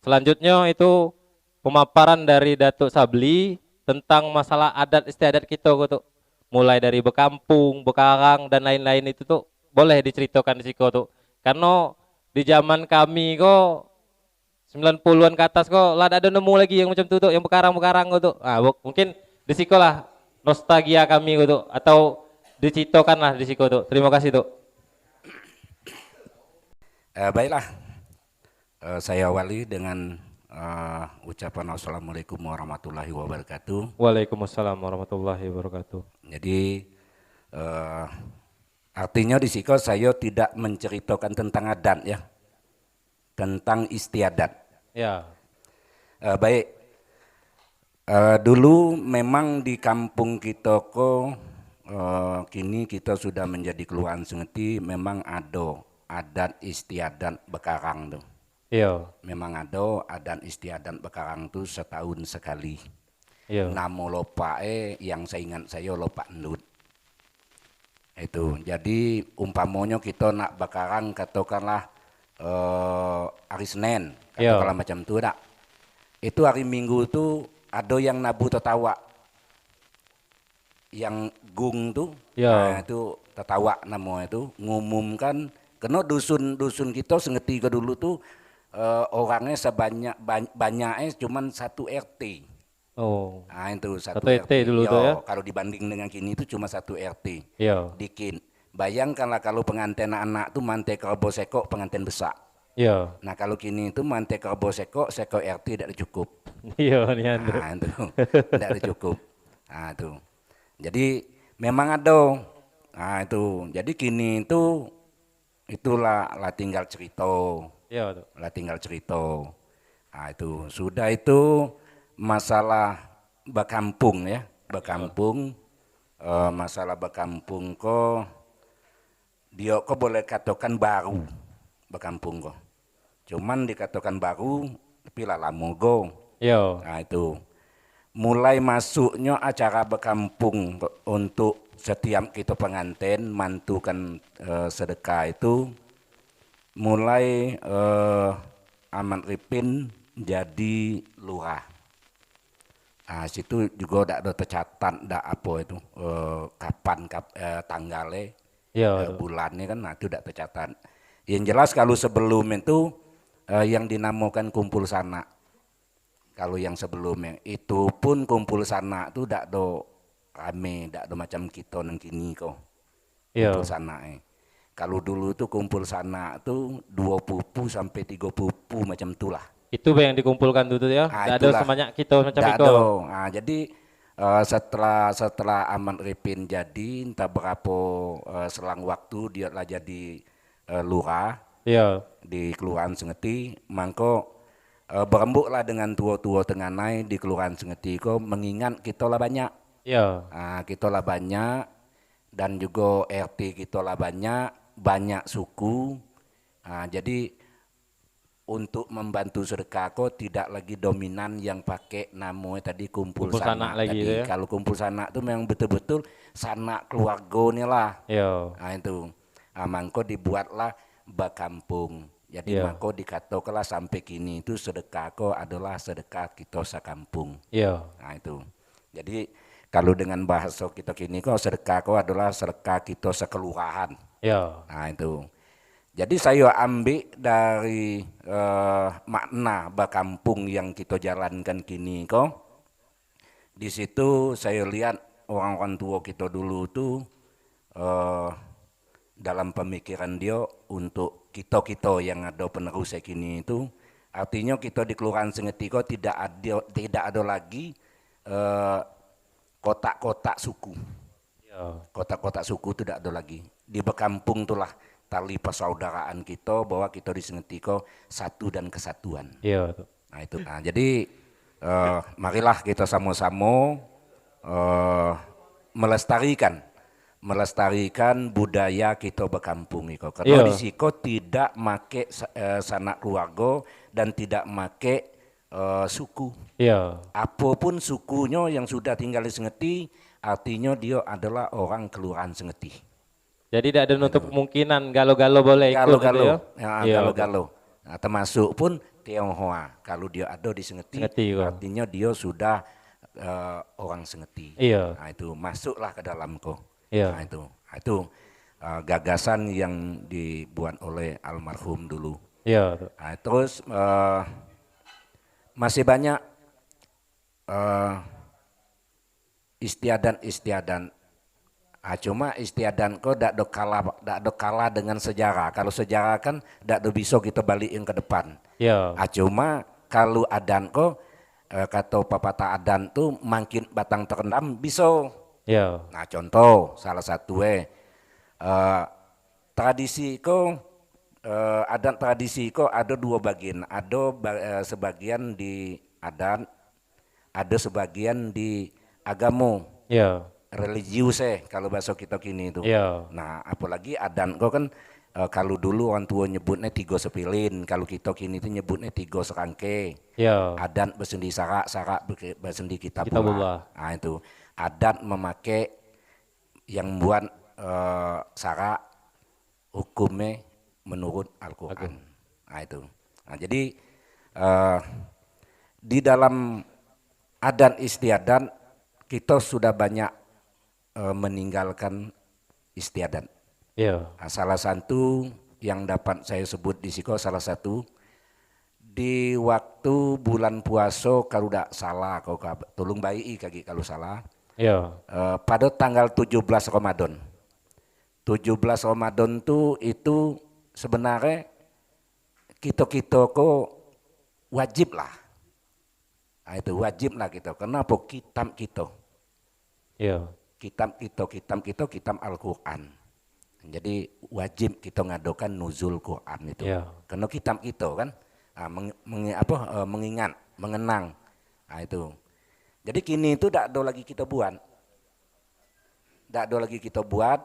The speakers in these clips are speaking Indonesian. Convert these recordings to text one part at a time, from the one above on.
Selanjutnya itu pemaparan dari Datuk Sabli tentang masalah adat istiadat kita gitu. Mulai dari bekampung, bekarang dan lain-lain itu tuh boleh diceritakan di situ tuh. Karena di zaman kami kok 90-an ke atas kok lah ada nemu lagi yang macam tuh yang bekarang-bekarang gitu. Ah, mungkin di situ lah nostalgia kami gitu atau diceritakan lah di situ tuh. Terima kasih tuh. Baiklah, saya awali dengan ucapan Assalamualaikum warahmatullahi wabarakatuh. Waalaikumsalam warahmatullahi wabarakatuh. Jadi eh, artinya di sini saya tidak menceritakan tentang adat ya, tentang istiadat. Ya, Baik, dulu memang di kampung kita kok kini kita sudah menjadi kelurahan Sengeti, memang ada adat istiadat bekarang tuh. iya, Memang ada adat istiadat bekarang tuh setahun sekali. iya, Namo lopae yang saya ingat saya lopak endut. Itu. Jadi umpamanya kita nak bekarang katakanlah hari Senin, katakanlah iya, macam tu dak. Itu hari Minggu tuh ada yang nabu tetawa, yang gung tuh, nah iya, itu tetawa namanya itu ngumumkan karena dusun-dusun kita Sengeti ke dulu tuh orangnya banyaknya cuman satu RT. oh, Nah itu satu satu ET RT. dulu tuh ya, Yo, kalau dibanding dengan kini itu cuma satu RT. iya, Dikit. Bayangkanlah kalau pengantin anak tuh mantai kerbo sekok pengantin besar. iya, Nah kalau kini itu mantai kerbo sekok RT tidak cukup. iya nih Andrew. Nah itu tidak cukup. Nah itu. Jadi memang ada. Nah itu. Jadi kini itu itulah lah tinggal cerita. Iya tuh, Lah tinggal cerita. Nah itu sudah itu masalah bakampung ya, iya, bakampung masalah bakampung kok dia kok boleh katakan baru bakampung kok. Cuman dikatakan baru tapi lah lama go. iya, Nah itu mulai masuknya acara bakampung untuk setiap kita pengantin mantukan sedekah itu mulai Ahmad Ripin jadi lurah. Nah, situ juga tidak ada tercatat tidak apa itu kapan tanggalnya iya tuh, bulannya kan nah, itu tidak tercatat. Yang jelas kalau sebelum itu yang dinamakan kumpul sanak. Kalau yang sebelumnya itu pun kumpul sanak itu tidak ada rame, tidak ada macam kita nang kini kok kumpul iya. sanak. Kalau dulu tuh kumpul sanak tuh 2 pupu sampai 3 pupu macam itulah. Itu yang dikumpulkan tuh ya, Ah tidak ada itulah. sebanyak kita macam Nggak itu. ada. Nah, jadi setelah Ahmad Ripin jadi entah berapa selang waktu dia lah jadi lurah Iya, di Kelurahan Sengeti, mangko berembuklah dengan tua-tua tenganai di Kelurahan Sengeti kok mengingat kita lah banyak. iya, Nah, kita lah banyak dan juga RT kita lah banyak, banyak suku. Nah, jadi untuk membantu sedekah kok tidak lagi dominan yang pakai namanya tadi kumpul kumpul sanak sanak lagi itu tadi. ya. Kalau kumpul sanak itu memang betul-betul sanak keluarga nih lah. Iya, Nah itu. Nah, mangko dibuatlah bakampung. Jadi iya, mangko dikatakanlah sampai kini itu sedekah kok adalah sedekah kita sekampung. iya, Nah itu. Jadi kalau dengan bahasa kita kini kok sedekah kok adalah sedekah kita sekelurahan. iya, Nah itu. Jadi saya ambil dari makna bakampung yang kita jalankan kini kok. Di situ saya lihat orang-orang tua kita dulu tuh eh, dalam pemikiran dia untuk kita-kita yang ada penerus kini itu artinya kita di Kelurahan Sengeti kok tidak ada lagi eh, kotak-kotak suku. iya, Kotak-kotak suku itu tidak ada lagi. Di bekampung itulah tali persaudaraan kita bahwa kita di Sengetiko satu dan kesatuan. iya tuh. Nah itu. Nah, jadi marilah kita sama-sama eh, melestarikan melestarikan budaya kita bekampung iko. Karena di Iya, siko tidak make sanak keluarga dan tidak make suku. iya. Apapun sukunya yang sudah tinggal di Sengeti, artinya dia adalah orang Kelurahan Sengeti. Jadi tidak ada nutup Aduh. kemungkinan galo-galo boleh ikut gitu Galo-galo, ya. ya Iya tuh. galo-galo. Nah, termasuk pun Tionghoa. Kalau dia ada di Sengeti, Ngerti kok. artinya dia sudah orang Sengeti. Iya, Nah, itu masuklah ke dalam kok. Nah, iya, itu gagasan yang dibuat oleh almarhum dulu. iya, Tuk. Nah, terus masih banyak eh, istiadat-istiadat. Cuma istiadat kok dak do kalah dengan sejarah. Kalau sejarah kan dak do bisa kita balikin ke depan. Iya, Cuma kalau adan kok kata pepatah adan tuh makin batang terendam bisa. iya, Nah contoh salah satu tradisi kok adat tradisi kok ada dua bagian. Ada sebagian di adat, ada sebagian di agama iya, religius kalau bahasa kita kini itu. iya, Nah, apalagi adan kok kan kalau dulu orang tua nyebutnya tiga sepilin, kalau kita kini itu nyebutnya tiga serangke. iya. Adat bersendi sarak, sarak bersendi kitabullah. Kitabullah. Nah, itu adat memakai yang buat sarak hukumnya menurut Aku. Al-Quran. Nah, itu. Nah, jadi eh, di dalam adat istiadat kita sudah banyak meninggalkan istiadat. Iya, Nah, salah satu yang dapat saya sebut di siko salah satu di waktu bulan puasa kalau tidak salah kau tolong bayi kaki kalau salah iya, pada tanggal 17 Ramadan. 17 Ramadan tuh itu sebenarnya kita kok wajib lah. Nah, itu wajib lah kita. Kenapa kitab kita? iya, Kitab Al-Quran. Jadi wajib kita ngadokan nuzul Quran itu. iya, Karena kitab kita kan mengingat, mengenang. Nah, itu. Jadi kini itu tidak ada lagi kita buat. Tidak ada lagi kita buat.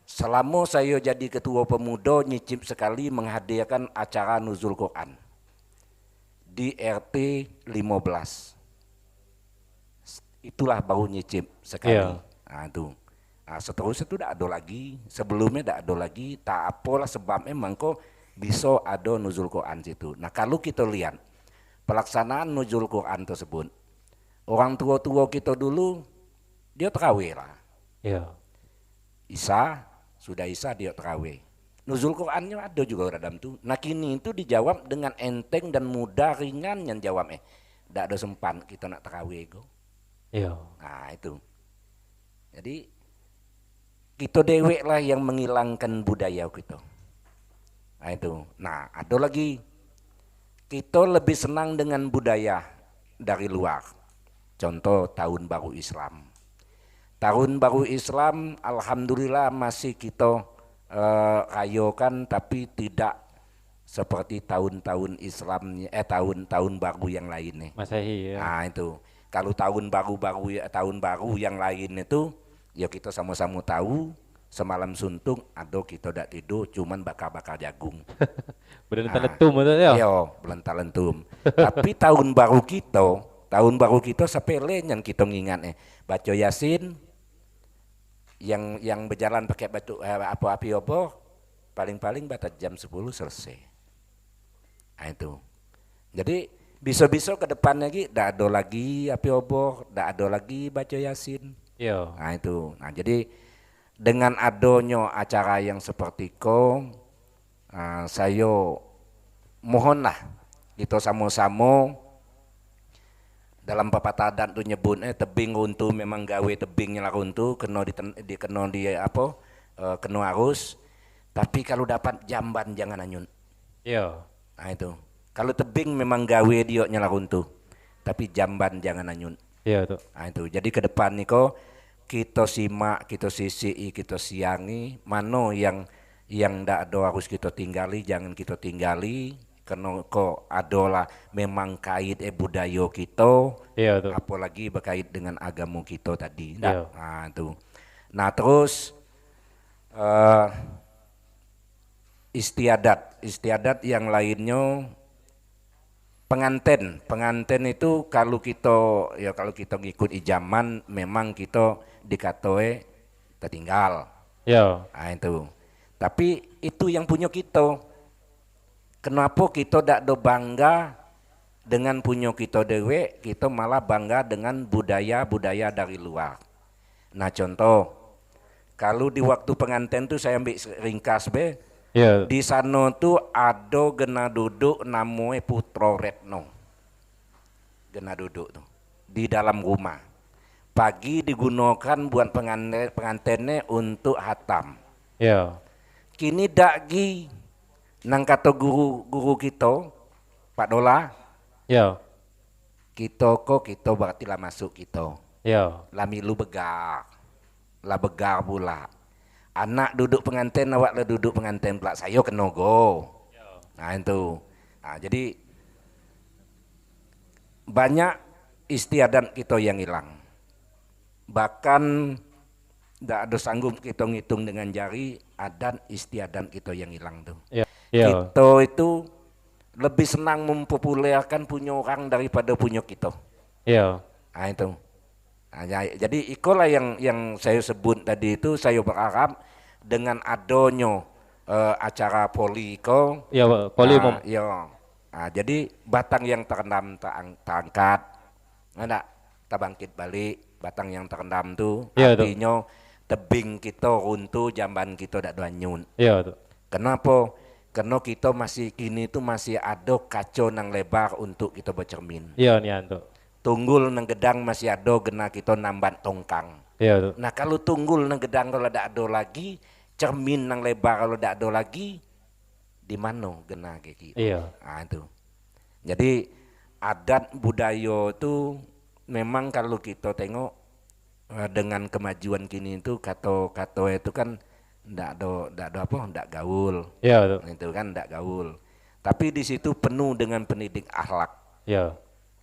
Selama saya jadi ketua pemuda nyicip sekali menghadiahkan acara nuzul Quran di RT 15. Itulah baru nyicip sekali. iya, Nah, itu. Nah, seterusnya itu tidak ada lagi, sebelumnya tidak ada lagi, tak apalah sebabnya mengko bisa ada nuzul Quran situ. Nah kalau kita lihat pelaksanaan nuzul Quran tersebut, orang tua-tua kita dulu dia terawih lah, iya, Isa sudah Isa dia terawih. Nuzul Qurannya ada juga dalam itu. Nah kini itu dijawab dengan enteng dan mudah ringan yang jawabnya. Tidak ada sempan kita nak terawih go. iya, Nah itu. Jadi kita dewek lah yang menghilangkan budaya kita. Nah itu. Nah ada lagi kita lebih senang dengan budaya dari luar. Contoh tahun baru Islam. Tahun baru Islam alhamdulillah masih kita rayakan tapi tidak seperti tahun-tahun Islam tahun-tahun baru yang lainnya. Masehi ya. Nah itu. Kalau tahun baru yang lain itu ya kita sama-sama tahu semalam suntung ada kita tidak tidur cuman bakar-bakar jagung. Bener Nah, teletum itu ya. iya belental-lentum. Tapi tahun baru kita sepele yang kita ngingat baca Yasin yang berjalan pakai batu api apa paling-paling batas jam 10 selesai. Nah itu. Jadi bisa-bisa ke depan lagi tidak ada lagi api obor, tidak ada lagi baca Yasin. Iya, Nah itu. Nah jadi dengan adanya acara yang seperti itu, saya mohonlah kita sama-sama dalam pepatah adat tu nyebutnya tebing runtuh memang gawe tebingnya lah runtuh kena kena arus tapi kalau dapat jamban jangan anyun. iya, Nah itu. Kalau tebing memang gawe dia nyala runtuh tapi jamban jangan anyun. iya tuh. Nah itu. Jadi ke depan nih kok kita simak, kita sisi, kita siangi mana yang ndak ada harus kita tinggali jangan kita tinggali karena kok adalah memang kait budaya kita Iya tuh. apalagi berkait dengan agama kita tadi ndak. Iya, Nah itu. Nah terus eh, istiadat yang lainnya pengantin itu kalau kita ngikut ijaman memang kita dikatoe tertinggal. iya, Nah itu. Tapi itu yang punya kita. Kenapa kita tidak do bangga dengan punya kita dewe, kita malah bangga dengan budaya-budaya dari luar. Nah contoh, kalau di waktu pengantin tuh saya ambil ringkas be, Ya. di sana tuh ada gena duduk namanya Putra Retno, gena duduk tuh di dalam rumah. Pagi digunakan buat pengantinnya untuk hatam. Ya. Kini dagi nang kata guru kita Pak Dola, Ya. kita berarti lah masuk kita. Ya. Lami lu begar, lah begar pula. Anak duduk pengantin, awak lah duduk pengantin pula. Saya kena go. Nah itu. Nah, jadi banyak istiadat kita yang hilang. Bahkan tidak ada sanggup kita ngitung dengan jari adat istiadat kita yang hilang tuh. Ya. Ya. Kita itu lebih senang mempopulerkan punya orang daripada punya kita. Ya. Nah itu. Nah, jadi itulah yang saya sebut tadi itu, saya berharap dengan adanya acara Poliko. Ya, Pak. Poli umum. Ya. Nah, jadi batang yang terendam terangkat, nggak kita bangkit balik. Batang yang terendam tuh Iya, artinya tebing kita runtuh, jamban kita tidak doanyun. Iya, tuh. Kenapa? Karena kita masih kini tuh masih ada kaca nang lebar untuk kita bercermin. Iya, nih tuh. Tunggul nang gedang masih ada gena kita nambat tongkang. Iya, tuh. Nah kalau tunggul nang gedang kalau tidak ada lagi, cermin nang lebar kalau tidak ada lagi, di mana gena kayak gitu. Iya. Nah itu. Jadi adat budaya itu memang kalau kita tengok dengan kemajuan kini itu kata-kata itu kan ndak gaul. Iya, tuh. Itu kan ndak gaul. Tapi di situ penuh dengan pendidik akhlak. Iya.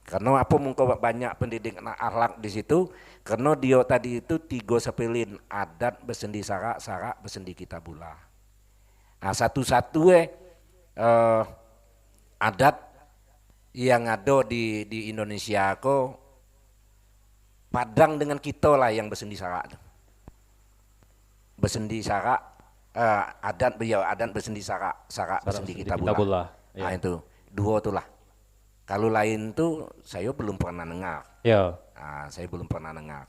Karena apa mungkin banyak pendidik akhlak di situ? Karena dia tadi itu tiga sepilin adat bersendi sarak bersendi kita pula. Nah satu-satu adat yang ada di Indonesia kok padang dengan kita lah yang bersendi sarak. Bersendi sarak adat bersendi sarak bersendi kita pula. Ya. Nah itu dua tuh lah. Kalau lain tuh saya belum pernah dengar. Ya. Nah, saya belum pernah dengar.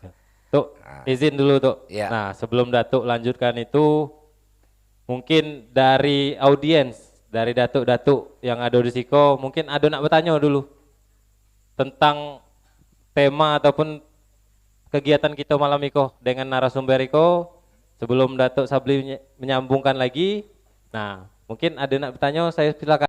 Tuh, izin dulu tuh. Ya. Nah, sebelum Datuk lanjutkan itu, mungkin dari audiens, dari Datuk-Datuk yang ada di Siko, mungkin ada nak bertanya dulu tentang tema ataupun kegiatan kita malam Iko dengan narasumber Iko. Sebelum Datuk Sabli menyambungkan lagi, nah mungkin ada nak bertanya, saya silakan.